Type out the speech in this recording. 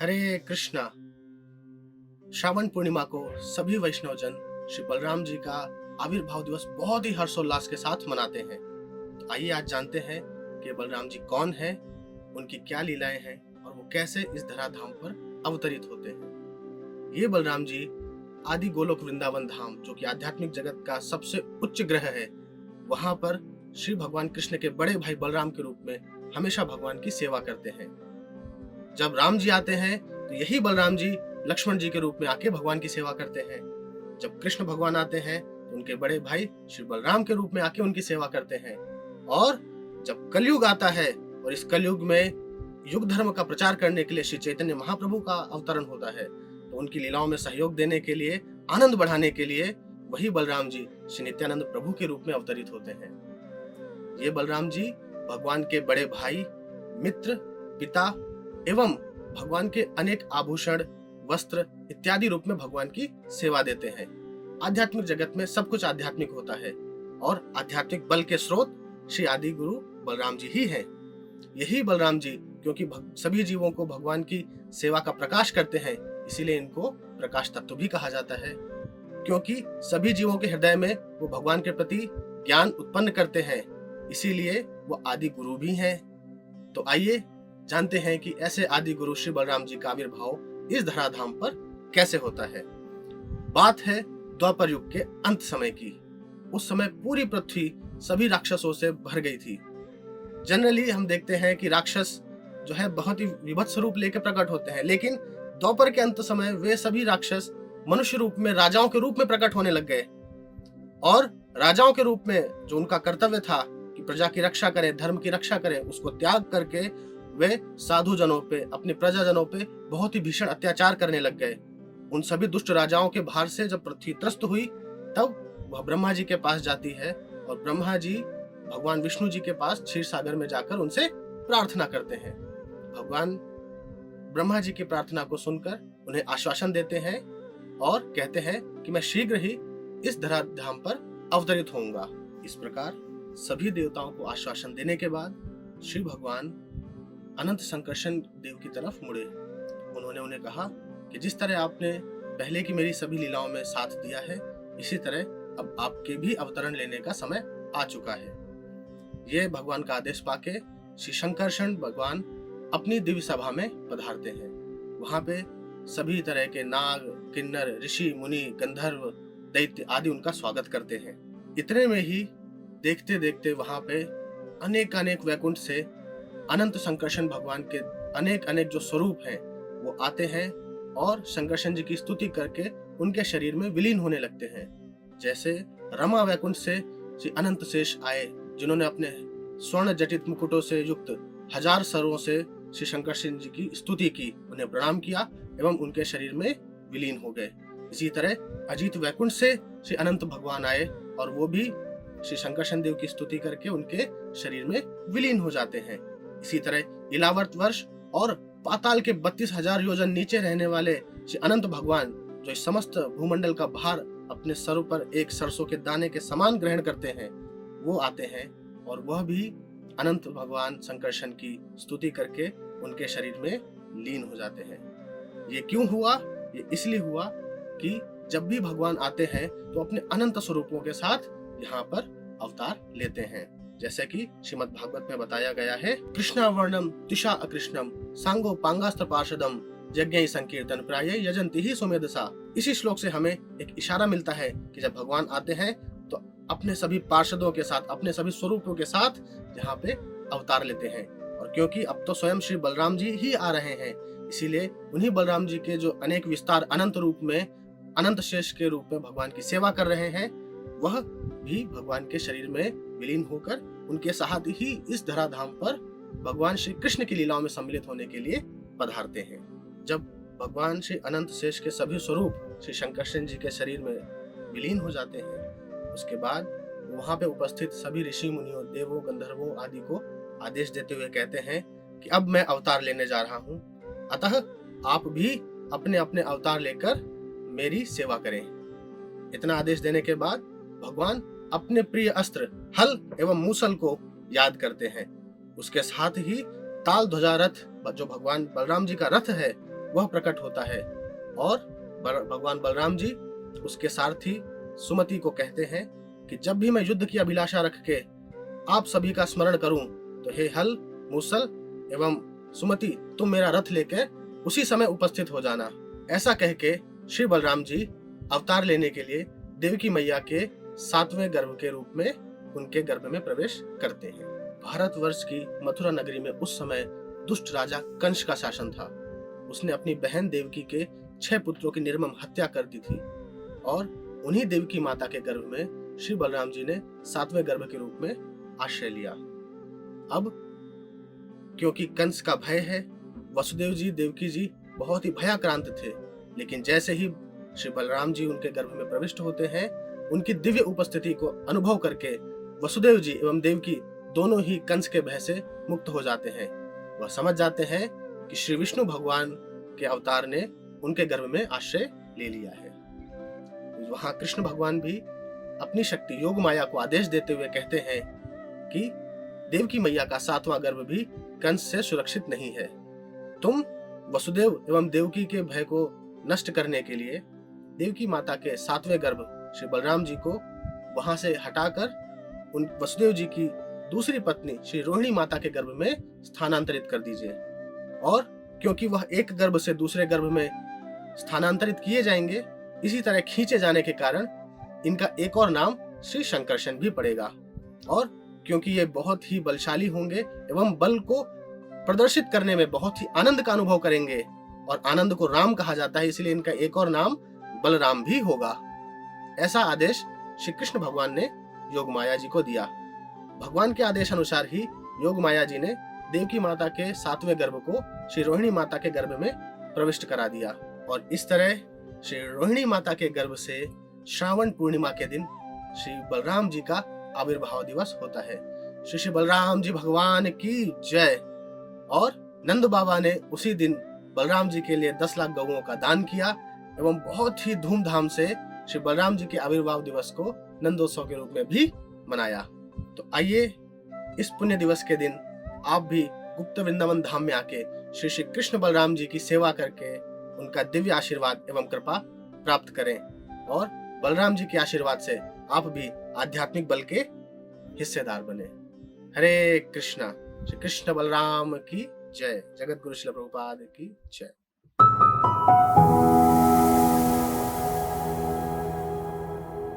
हरे कृष्णा। श्रावण पूर्णिमा को सभी वैष्णवजन श्री बलराम जी का आविर्भाव दिवस बहुत ही हर्षोल्लास के साथ मनाते हैं। तो आइए आज जानते हैं कि बलराम जी कौन है, उनकी क्या लीलाएं हैं और वो कैसे इस धराधाम पर अवतरित होते हैं। ये बलराम जी आदि गोलोक वृंदावन धाम, जो कि आध्यात्मिक जगत का सबसे उच्च ग्रह है, वहां पर श्री भगवान कृष्ण के बड़े भाई बलराम के रूप में हमेशा भगवान की सेवा करते हैं। जब राम जी आते हैं तो यही बलराम जी लक्ष्मण जी के रूप में आके भगवान की सेवा करते हैं। जब कृष्ण भगवान आते हैं तो उनके बड़े भाई श्री बलराम के रूप में आके उनकी सेवा करते हैं। और जब कलयुग आता है और इस कलयुग में युग धर्म का प्रचार करने के लिए श्री चैतन्य महाप्रभु का अवतरण होता है, तो उनकी लीलाओं में सहयोग देने के लिए, आनंद बढ़ाने के लिए वही बलराम जी श्री नित्यानंद प्रभु के रूप में अवतरित होते हैं। ये बलराम जी भगवान के बड़े भाई, मित्र, पिता एवं भगवान के अनेक आभूषण, वस्त्र इत्यादि रूप में भगवान की सेवा देते हैं। आध्यात्मिक जगत में सब कुछ आध्यात्मिक होता है और आध्यात्मिक बल के स्रोत श्री आदि गुरु बलराम जी ही हैं। यही बलराम जी क्योंकि सभी जीवों को भगवान की सेवा का प्रकाश करते हैं, इसीलिए इनको प्रकाश तत्व भी कहा जाता है। क्योंकि सभी जीवों के हृदय में वो भगवान के प्रति ज्ञान उत्पन्न करते हैं, इसीलिए वो आदि गुरु भी हैं। तो आइए जानते हैं कि ऐसे आदि गुरु श्री बलराम जी का आविर्भाव इस धराधाम पर कैसे होता है। बात है द्वापर युग के अंत समय की। उस समय पूरी पृथ्वी सभी राक्षसों से भर गई थी। जनरली हम देखते हैं कि राक्षस जो है बहुत ही विभत्स रूप लेकर प्रकट होते हैं, लेकिन द्वापर के अंत समय वे सभी राक्षस मनुष्य रूप में, राजाओं के रूप में प्रकट होने लग गए। और राजाओं के रूप में जो उनका कर्तव्य था कि प्रजा की रक्षा करें, धर्म की रक्षा करें, उसको त्याग करके वे साधु जनों पे, अपने प्रजाजनों पे बहुत ही भीषण अत्याचार करने लग गए। उन सभी दुष्ट राजाओं के भार से जब पृथ्वी त्रस्त हुई, तब वह ब्रह्मा जी के पास जाती है और ब्रह्मा जी भगवान विष्णु जी के पास क्षीर सागर में जाकर उनसे प्रार्थना करते हैं। भगवान ब्रह्मा जी की प्रार्थना को सुनकर उन्हें आश्वासन देते हैं और कहते हैं कि मैं शीघ्र ही इस धराधाम पर अवतरित होऊंगा। इस प्रकार सभी देवताओं को आश्वासन देने के बाद श्री भगवान अनंत संकर्षण देव की तरफ मुड़े। उन्होंने उन्हें कहा कि जिस तरह आपने पहले की मेरी सभी लीलाओं में साथ दिया है, इसी तरह अब आपके भी अवतरण लेने का समय आ चुका है। यह भगवान का आदेश पाके श्री संकर्षण भगवान अपनी दिव्य सभा में पधारते हैं। वहां पे सभी तरह के नाग, किन्नर, ऋषि, मुनि, गंधर्व, दैत्य आदि उनका स्वागत करते हैं। इतने में ही देखते देखते वहां पे अनेक अनेक वैकुंठ से अनंत संकर्षण भगवान के अनेक अनेक जो स्वरूप हैं वो आते हैं और संकर्षण जी की स्तुति करके उनके शरीर में विलीन होने लगते हैं। जैसे रमा वैकुंठ से श्री अनंत शेष आए, जिन्होंने अपने स्वर्ण जटित मुकुटों से युक्त 1000 सरों से श्री संकर्षण जी की स्तुति की, उन्हें प्रणाम किया एवं उनके शरीर में विलीन हो गए। इसी तरह अजीत वैकुंठ से श्री अनंत भगवान आए और वो भी श्री संकर्षण देव की स्तुति करके उनके शरीर में विलीन हो जाते हैं। इसी तरह इलावर्त वर्ष और पाताल के 32,000 योजन नीचे रहने वाले श्री अनंत भगवान, जो इस समस्त भूमंडल का भार अपने सरों पर एक सरसों के दाने के समान ग्रहण करते हैं, वो आते हैं और वह भी अनंत भगवान संकर्षण की स्तुति करके उनके शरीर में लीन हो जाते हैं। ये क्यों हुआ? ये इसलिए हुआ कि जब भी भगवान आते हैं तो अपने अनंत स्वरूपों के साथ यहाँ पर अवतार लेते हैं। जैसे कि श्रीमद् भागवत में बताया गया है, कृष्णा वर्णम तिशा अकृष्णम सांगो पांगास्त्र पार्षदम यज्ञ संकीर्तन प्राय यजंती ही सुमेधसा। इसी श्लोक से हमें एक इशारा मिलता है कि जब भगवान आते हैं तो अपने सभी पार्षदों के साथ, अपने सभी स्वरूपों के साथ यहाँ पे अवतार लेते हैं। और क्योंकि अब तो स्वयं श्री बलराम जी ही आ रहे हैं, इसीलिए उन्हीं बलराम जी के जो अनेक विस्तार अनंत रूप में, अनंत शेष के रूप में भगवान की सेवा कर रहे हैं, वह भी भगवान के शरीर में विलीन होकर उनके साथ ही इस धराधाम पर भगवान श्री कृष्ण की लीलाओं में सम्मिलित होने के लिए पधारते हैं। जब भगवान श्री अनंत शेष के सभी स्वरूप श्री संकर्षण जी के शरीर में विलीन हो जाते हैं, उसके बाद वहां पे उपस्थित सभी ऋषि मुनियों, देवों, गंधर्वों आदि को आदेश देते हुए कहते हैं कि अब मैं अवतार लेने जा रहा हूँ, अतः आप भी अपने अपने अवतार लेकर मेरी सेवा करें। इतना आदेश देने के बाद भगवान अपने प्रिय अस्त्र हल एवं मूसल को याद करते हैं। उसके साथ ही ताल ध्वजा रथ, जो भगवान बलराम जी का रथ है, वह प्रकट होता है और भगवान बलराम जी उसके सारथी सुमति को कहते हैं कि जब भी मैं युद्ध की अभिलाषा रख के आप सभी का स्मरण करूं तो हे हल, मूसल एवं सुमति, तुम मेरा रथ लेकर उसी समय उपस्थित हो जाना। ऐसा कह के श्री बलराम जी अवतार लेने के लिए देवकी मैया के 7वें गर्भ के रूप में उनके गर्भ में प्रवेश करते हैं। भारतवर्ष की मथुरा नगरी में उस समय दुष्ट राजा कंस का शासन था। उसने अपनी बहन देवकी के 6 पुत्रों की निर्मम हत्या कर दी थी और उन्हीं देवकी माता के गर्भ में श्री बलराम जी ने 7वें गर्भ के रूप में आश्रय लिया। अब क्योंकि कंस का भय है, वसुदेव जी देवकी जी बहुत ही भयाक्रांत थे, लेकिन जैसे ही श्री बलराम जी उनके गर्भ में प्रविष्ट होते हैं, उनकी दिव्य उपस्थिति को अनुभव करके वसुदेव जी एवं देवकी दोनों ही कंस के भय से मुक्त हो जाते हैं। वह समझ जाते हैं कि श्री विष्णु भगवान के अवतार ने उनके गर्भ में आश्रय ले लिया है। वहां कृष्ण भगवान भी अपनी शक्ति योग माया को आदेश देते हुए कहते हैं कि देवकी मैया का 7वां गर्भ भी कंस से सुरक्षित नहीं है। तुम वसुदेव एवं देवकी के भय को नष्ट करने के लिए देवकी माता के 7वें गर्भ श्री बलराम जी को वहां से हटाकर उन वसुदेव जी की दूसरी पत्नी श्री रोहिणी माता के गर्भ में स्थानांतरित कर दीजिए। और क्योंकि वह एक गर्भ से दूसरे गर्भ में स्थानांतरित किए जाएंगे, इसी तरह खींचे जाने के कारण इनका एक और नाम श्री शंकरशन भी पड़ेगा। और क्योंकि ये बहुत ही बलशाली होंगे एवं बल को प्रदर्शित करने में बहुत ही आनंद का अनुभव करेंगे और आनंद को राम कहा जाता है, इसलिए इनका एक और नाम बलराम भी होगा। ऐसा आदेश श्री कृष्ण भगवान ने योग माया जी को दिया। भगवान के आदेश अनुसार ही योग माया जी ने देवकी माता के 7वें गर्भ को श्री रोहिणी माता के गर्भ में प्रविष्ट करा दिया और इस तरह श्री रोहिणी माता के गर्भ से श्रावण पूर्णिमा के दिन श्री बलराम जी का आविर्भाव दिवस होता है। श्री बलराम जी भगवान की जय। और नंद बाबा ने उसी दिन बलराम जी के लिए 10 लाख गौओं का दान किया एवं बहुत ही धूमधाम से श्री बलराम जी के आविर्भाव दिवस को नंदोत्सव के रूप में भी मनाया। तो आइए इस पुण्य दिवस के दिन आप भी गुप्त वृंदावन धाम में आके श्री श्री कृष्ण बलराम जी की सेवा करके उनका दिव्य आशीर्वाद एवं कृपा प्राप्त करें और बलराम जी के आशीर्वाद से आप भी आध्यात्मिक बल के हिस्सेदार बने। हरे कृष्णा। श्री कृष्ण बलराम की जय। जगत गुरु श्रील प्रभुपाद की जय।